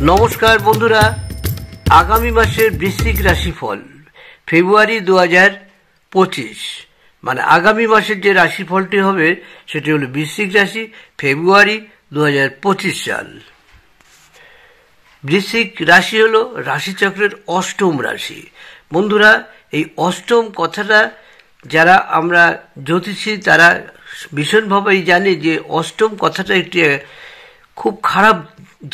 নমস্কার বন্ধুরা, আগামী মাসের বৃশ্চিক রাশিফল ফেব্রুয়ারি 2025, মানে আগামী মাসের যে রাশিফলটি হবে সেটি হলো বৃশ্চিক রাশি, ফেব্রুয়ারি 2025 সাল। বৃশ্চিক রাশি হলো রাশিচক্রের অষ্টম রাশি। বন্ধুরা, এই অষ্টম কথাটা যারা আমরা জ্যোতিষী তারা ভীষণভাবেই জানে যে অষ্টম কথাটা একটি খুব খারাপ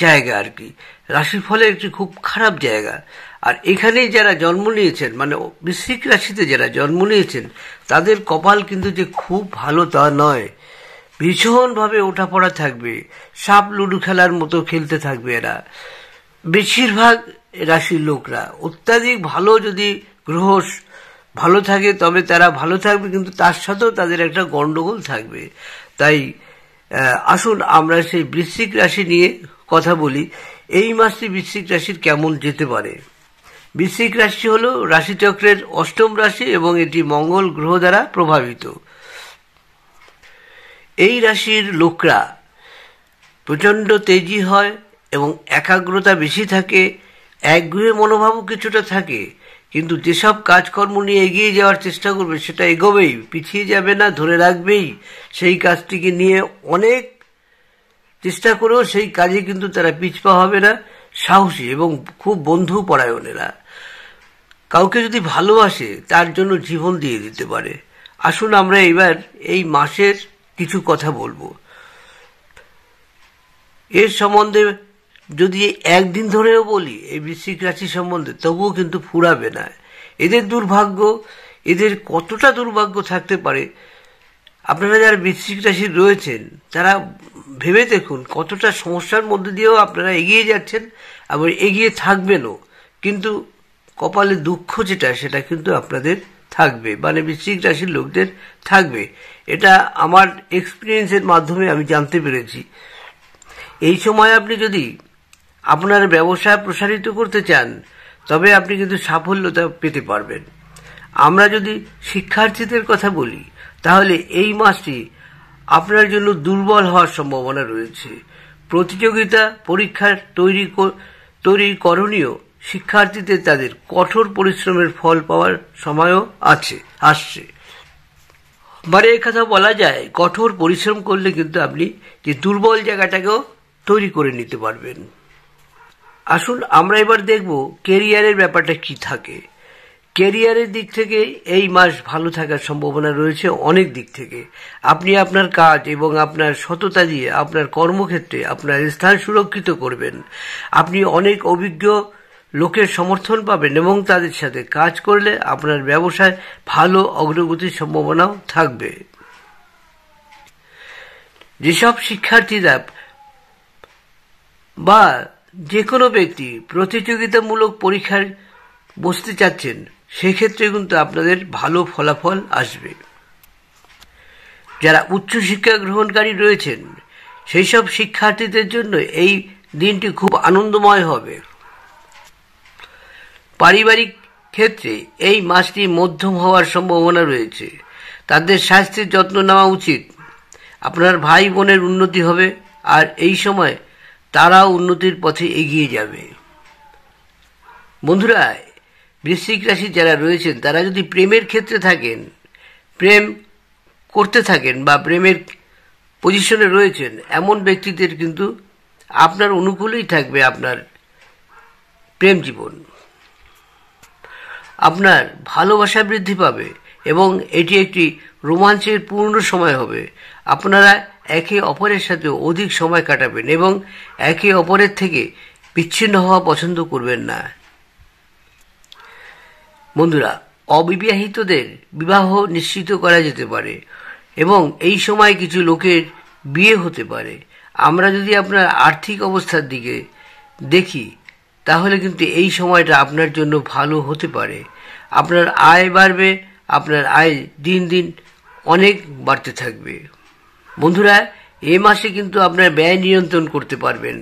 জায়গা আর কি, রাশিফলের একটি খুব খারাপ জায়গা। আর এখানে যারা জন্ম নিয়েছেন, মানে বৃশ্চিক রাশিতে যারা জন্ম নিয়েছেন, তাদের কপাল কিন্তু যে খুব ভালো তা নয়। ভীষণভাবে ওঠাপড়া থাকবে, সাপ লুডু খেলার মতো খেলতে থাকবে এরা। বেশিরভাগ রাশির লোকরা অত্যাধিক ভালো, যদি গ্রহ ভালো থাকে তবে তারা ভালো থাকবে, কিন্তু তার সাথেও তাদের একটা গন্ডগোল থাকবে। তাই আসুন আমরা সেই বৃশ্চিক রাশি নিয়ে কথা বলি। এই মাসটি বৃশ্চিক রাশির কেমন যেতে পারে। বৃশ্চিক রাশি হলো রাশিচক্রের অষ্টম রাশি এবং এটি মঙ্গল গ্রহ দ্বারা প্রভাবিত। এই রাশির লোকরা প্রচণ্ড তেজি হয় এবং একাগ্রতা বেশি থাকে, একগুঁয়ে মনোভাবও কিছুটা থাকে, কিন্তু যেসব কাজকর্ম নিয়ে এগিয়ে যাওয়ার চেষ্টা করবে সেটা এগোবেই, পিছিয়ে যাবে না, ধরে রাখবেই। সেই কাজটিকে নিয়ে অনেক চেষ্টা করেও সেই কাজে কিন্তু তারা পিছপা হবে না। সাহসী এবং খুব বন্ধু পরায়ণেরা, কাউকে যদি ভালোবাসে তার জন্য জীবন দিয়ে দিতে পারে। আসুন আমরা এবার এই মাসের কিছু কথা বলবো। এর সম্বন্ধে যদি একদিন ধরেও বলি এই বৃশ্চিক রাশি সম্বন্ধে, তবুও কিন্তু ফুরাবে না। এদের দুর্ভাগ্য, এদের কতটা দুর্ভাগ্য থাকতে পারে, আপনারা যারা বৃশ্চিক রাশি রয়েছেন তারা ভেবে দেখুন কতটা সমস্যার মধ্যে দিয়েও আপনারা এগিয়ে যাচ্ছেন, আবার এগিয়ে থাকবেনও, কিন্তু কপালে দুঃখ যেটা সেটা কিন্তু আপনাদের থাকবে, মানে বৃশ্চিক রাশির লোকদের থাকবে। এটা আমার এক্সপিরিয়েন্সের মাধ্যমে আমি জানতে পেরেছি। এই সময় আপনি যদি আপনার ব্যবসা প্রসারিত করতে চান তবে আপনি কিন্তু সাফল্যতা পেতে পারবেন। আমরা যদি শিক্ষার্থীদের কথা বলি তাহলে এই মাসটি আপনার জন্য দুর্বল হওয়ার সম্ভাবনা রয়েছে। প্রতিযোগিতা পরীক্ষার তৈরি করণীয় শিক্ষার্থীদের তাদের কঠোর পরিশ্রমের ফল পাওয়ার সময়ও আসছে। মানে একথা বলা যায়, কঠোর পরিশ্রম করলে কিন্তু আপনি যে দুর্বল জায়গাটাকেও তৈরি করে নিতে পারবেন। আসুন আমরা এবার দেখব কেরিয়ারের ব্যাপারটা কি থাকে। কেরিয়ারের দিক থেকে এই মাস ভালো থাকার সম্ভাবনা রয়েছে অনেক দিক থেকে। আপনি আপনার কাজ এবং আপনার সততা দিয়ে আপনার কর্মক্ষেত্রে আপনার স্থান সুরক্ষিত করবেন। আপনি অনেক অভিজ্ঞ লোকের সমর্থন পাবেন এবং তাদের সাথে কাজ করলে আপনার ব্যবসায় ভালো অগ্রগতির সম্ভাবনাও থাকবে। যেসব শিক্ষার্থীরা বা যে কোনো ব্যক্তি প্রতিযোগিতামূলক পরীক্ষায় বসতে চাচ্ছেন সেক্ষেত্রে কিন্তু আপনাদের ভালো ফলাফল আসবে। যারা উচ্চশিক্ষা গ্রহণকারী রয়েছেন সেই সব শিক্ষার্থীদের জন্য এই দিনটি খুব আনন্দময় হবে। পারিবারিক ক্ষেত্রে এই মাসটি মধ্যম হওয়ার সম্ভাবনা রয়েছে। তাদের স্বাস্থ্যের যত্ন নেওয়া উচিত। আপনার ভাই বোনের উন্নতি হবে আর এই সময় তারাও উন্নতির পথে এগিয়ে যাবে। বন্ধুরা, বৃশ্চিক রাশি যারা রয়েছেন তারা যদি প্রেমের ক্ষেত্রে থাকেন, প্রেম করতে থাকেন বা প্রেমের পজিশনে রয়েছেন, এমন ব্যক্তিদের কিন্তু আপনার অনুকূলেই থাকবে আপনার প্রেম জীবন। আপনার ভালোবাসা বৃদ্ধি পাবে এবং এটি একটি রোমাঞ্চের পূর্ণ সময় হবে। আপনারা একে অপরের সাথে অধিক সময় কাটাবেন এবং একে অপরের থেকে বিচ্ছিন্ন হওয়া পছন্দ করবেন না। বন্ধুরা, অবিবাহিতদের বিবাহ নিশ্চিত করা যেতে পারে এবং এই সময় কিছু লোকের বিয়ে হতে পারে। আমরা যদি আপনার আর্থিক অবস্থার দিকে দেখি তাহলে কিন্তু এই সময়টা আপনার জন্য ভালো হতে পারে। আপনার আয় বাড়বে, আপনার আয় দিন দিন অনেক বাড়তে থাকবে। বন্ধুরা, এই মাসে কিন্তু আপনার ব্যয় নিয়ন্ত্রণ করতে পারবেন।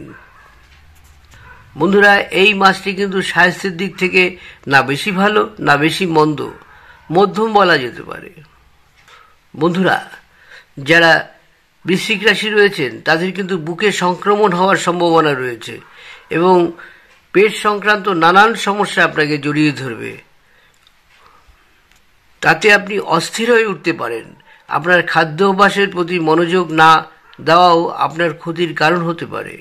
বন্ধুরা, এই মাসটি কিন্তু স্বাস্থ্যের দিক থেকে না বেশি ভালো না বেশি মন্দ, মধ্যম বলা যেতে পারে। বন্ধুরা, যারা বৃশ্চিক রাশি রয়েছেন তাদের কিন্তু বুকে সংক্রমণ হওয়ার সম্ভাবনা রয়েছে। এবং পেট সংক্রান্ত নানান সমস্যা আপনাকে জড়িয়ে ধরবে। তাতে আপনি অস্থির হয়ে উঠতে পারেন। আপনার খাদ্য অভ্যাসের প্রতি মনোযোগ না দেওয়াও আপনার ক্ষতির কারণ হতে পারে।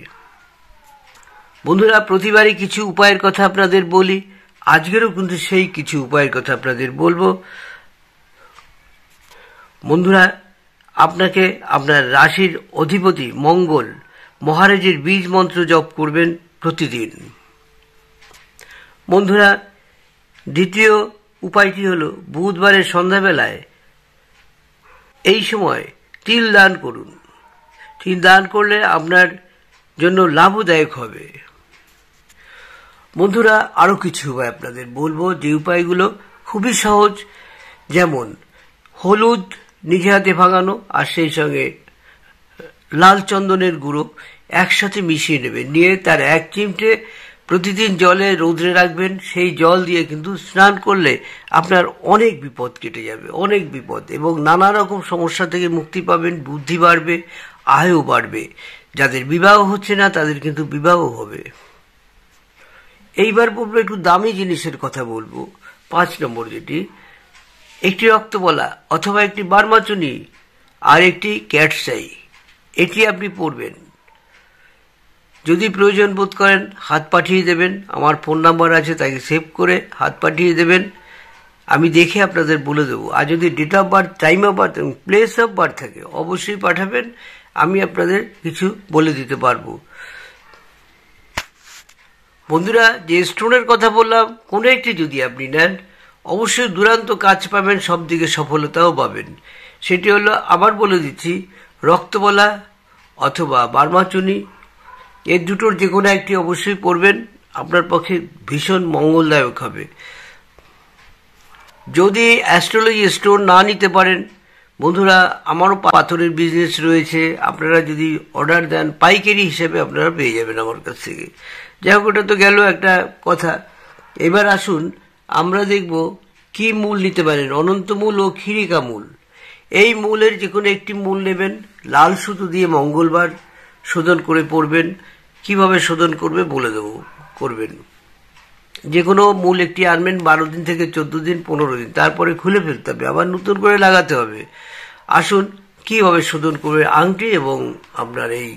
বন্ধুরা, প্রতিবারই কিছু উপায়ের কথা আপনাদের বলি, আজকেরও কিন্তু সেই কিছু উপায়ের কথা আপনাদের বলবো। বন্ধুরা, আপনাকে আপনার রাশির অধিপতি মঙ্গল মহারাজের বীজ মন্ত্র জপ করবেন প্রতিদিন। বন্ধুরা, দ্বিতীয় উপায়টি হল বুধবারের সন্ধ্যাবেলায় এই সময় তিল দান করুন। তিল দান করলে আপনার জন্য লাভদায়ক হবে। বন্ধুরা, আরও কিছু উপায় আপনাদের বলবো, যে উপায়গুলো খুবই সহজ। যেমন হলুদ নিজে হাতে ভাঙানো আর সেই সঙ্গে লাল চন্দনের গুঁড়ো একসাথে মিশিয়ে নেবেন, নিয়ে তার 1 চিমটে প্রতিদিন জলে রৌদ্রে রাখবেন। সেই জল দিয়ে কিন্তু স্নান করলে আপনার অনেক বিপদ কেটে যাবে, অনেক বিপদ, এবং নানা রকম সমস্যা থেকে মুক্তি পাবেন, বুদ্ধি বাড়বে, আয়ও বাড়বে। যাদের বিবাহ হচ্ছে না তাদের কিন্তু বিবাহ হবে। এইবার বলবো একটু দামি জিনিসের কথা বলবো। 5 নম্বর যেটি, একটি রক্তবলা অথবা একটি বার্মাচুনি আর একটি ক্যাটসাই, এটি আপনি পরবেন। যদি প্রয়োজন বোধ করেন হাত পাঠিয়ে দেবেন, আমার ফোন নাম্বার আছে, তাকে সেভ করে হাত পাঠিয়ে দেবেন, আমি দেখে আপনাদের বলে দেবো। আর যদি date of birth, time of birth এবং প্লেস অফ বার্থ থাকে অবশ্যই পাঠাবেন, আমি আপনাদের কিছু বলে দিতে পারবো। বন্ধুরা, যে স্টোনের কথা বললাম কোনো একটি যদি আপনি নেন অবশ্যই দুরান্ত কাজ পাবেন, সব দিকে সফলতাও পাবেন। সেটি হলো, আবার বলে দিচ্ছি, রক্তবলা অথবা বার্মাচুনি, এর দুটোর যে কোনো একটি অবশ্যই পরবেন, আপনার পক্ষে ভীষণ মঙ্গলদায়ক হবে। যদি অ্যাস্ট্রোলজি স্টোন না নিতে পারেন, বন্ধুরা আমারও পাথরের বিজনেস রয়েছে, আপনারা যদি অর্ডার দেন পাইকারি হিসেবে আপনারা পেয়ে যাবেন আমার কাছ থেকে। যাই হোক, ওটা তো গেল একটা কথা। এবার আসুন আমরা দেখব কি মূল নিতে পারেন, অনন্ত মূল ও ক্ষীরিকা মূল। এই মূলের যে কোনো একটি মূল নেবেন, লাল সুতো দিয়ে মঙ্গলবার শোধন করে পড়বেন। কিভাবে শোধন করবে বলে দেবো, করবেন। যে কোনো মূল একটি আনবেন, 12 দিন থেকে 14 দিন, 15 দিন, তারপরে খুলে ফেলতে হবে, আবার নতুন করে লাগাতে হবে। আসুন কিভাবে শোধন করবে আংটি এবং আপনার এই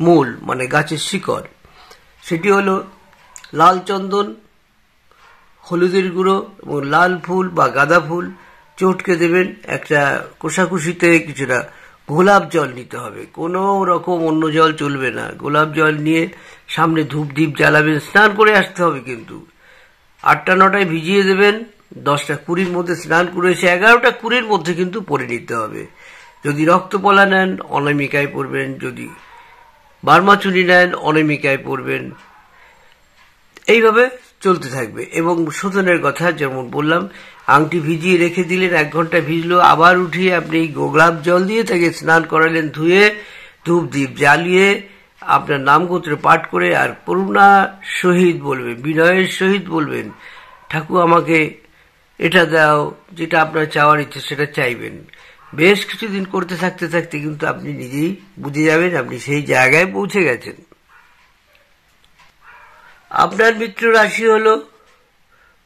মূল মানে গাছের শিকড়। সেটি হলো লাল চন্দন, হলুদের গুঁড়ো এবং লাল ফুল বা গাঁদা ফুল চটকে দেবেন। একটা কোষাকুষিতে কিছুটা গোলাপ জল নিতে হবে, কোনো রকম অন্য জল চলবে না। গোলাপ জল নিয়ে সামনে ধূপ দ্বীপ জ্বালাবেন, স্নান করে আসতে হবে কিন্তু। 8টা-9টায় ভিজিয়ে দেবেন, 10টা-20-র মধ্যে স্নান করে এসে 11টা-20-র মধ্যে কিন্তু পরে নিতে হবে। যদি রক্তপলা নেন অনামিকায় পড়বেন, যদি বার্মাচুনি নেন অনামিকায় পড়বেন। এইভাবে চলতে থাকবে। এবং শোধনের কথা যেমন বললাম, আংটি ভিজিয়ে রেখে দিলেন, 1 ঘন্টা ভিজলো, আবার উঠিয়ে আপনি গোলাপ জল দিয়ে তাকে স্নান করালেন, ধুয়ে ধূপ দ্বীপ জ্বালিয়ে আপনার নামগোত্র পাঠ করে আর করুণা সহিত বলবেন, বিনয়ের সহিত বলবেন, ঠাকুর আমাকে এটা দাও, যেটা আপনার চাওয়ার ইচ্ছে সেটা চাইবেন। বেশ কিছুদিন করতে থাকতে থাকতে কিন্তু আপনি নিজেই বুঝে যাবেন আপনি সেই জায়গায় পৌঁছে গেছেন। আপনার মিত্র রাশি হলো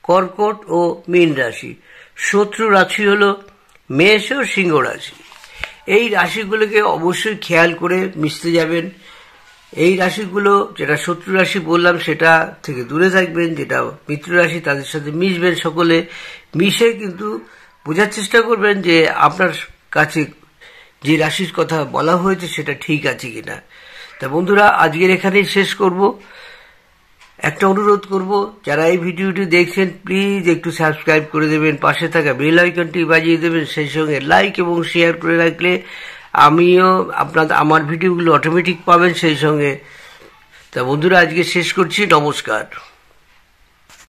কর্কট ও মীন রাশি, শত্রু রাশি হলো মেষ ও সিংহ রাশি। এই রাশিগুলোকে অবশ্যই খেয়াল করে মিশতে যাবেন। এই রাশিগুলো, যেটা শত্রু রাশি বললাম সেটা থেকে দূরে থাকবেন, যেটা মিত্র রাশি তাদের সাথে মিশবেন। সকলে মিশে কিন্তু বোঝার চেষ্টা করবেন যে আপনার কাছে যে রাশির কথা বলা হয়েছে সেটা ঠিক আছে কিনা। তা বন্ধুরা, আজকের এখানেই শেষ করব। একটা অনুরোধ করব, যারা এই ভিডিওটি দেখছেন প্লিজ একটু সাবস্ক্রাইব করে দেবেন, পাশে থাকা বেল আইকনটি বাজিয়ে দেবেন, সেই সঙ্গে লাইক এবং শেয়ার করে রাখলে আমিও আমার ভিডিওগুলো অটোমেটিক পাবেন সেই সঙ্গে। তা বন্ধুরা, আজকে শেষ করছি, নমস্কার।